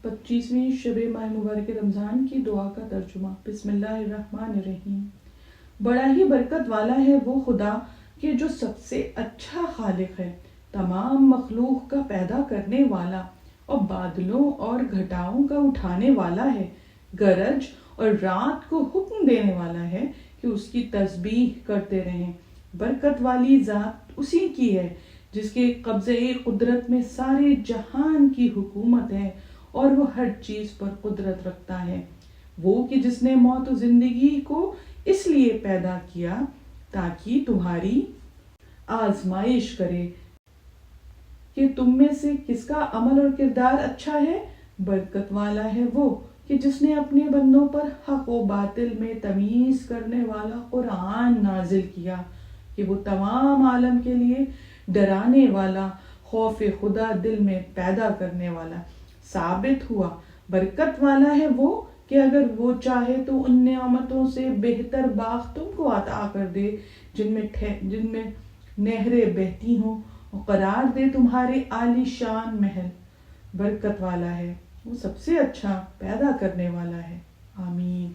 25ویں شب ماہ مبارک رمضان کی دعا کا ترجمہ۔ بسم اللہ الرحمن الرحیم۔ بڑا ہی برکت والا ہے وہ خدا کہ جو سب سے اچھا خالق ہے، تمام مخلوق کا پیدا کرنے والا اور بادلوں اور گھٹاؤں کا اٹھانے والا ہے، گرج اور رات کو حکم دینے والا ہے کہ اس کی تسبیح کرتے رہیں۔ برکت والی ذات اسی کی ہے جس کے قبضے قدرت میں سارے جہان کی حکومت ہے اور وہ ہر چیز پر قدرت رکھتا ہے۔ وہ کہ جس نے موت و زندگی کو اس لیے پیدا کیا تاکہ تمہاری آزمائش کرے کہ تم میں سے کس کا عمل اور کردار اچھا ہے۔ برکت والا ہے وہ کہ جس نے اپنے بندوں پر حق و باطل میں تمیز کرنے والا قرآن نازل کیا کہ وہ تمام عالم کے لیے ڈرانے والا، خوف خدا دل میں پیدا کرنے والا ثابت ہوا۔ برکت والا ہے وہ کہ اگر وہ چاہے تو ان نعمتوں سے بہتر باغ تم کو عطا کر دے جن میں نہریں بہتی ہوں، اور قرار دے تمہارے عالی شان محل۔ برکت والا ہے وہ سب سے اچھا پیدا کرنے والا ہے۔ آمین۔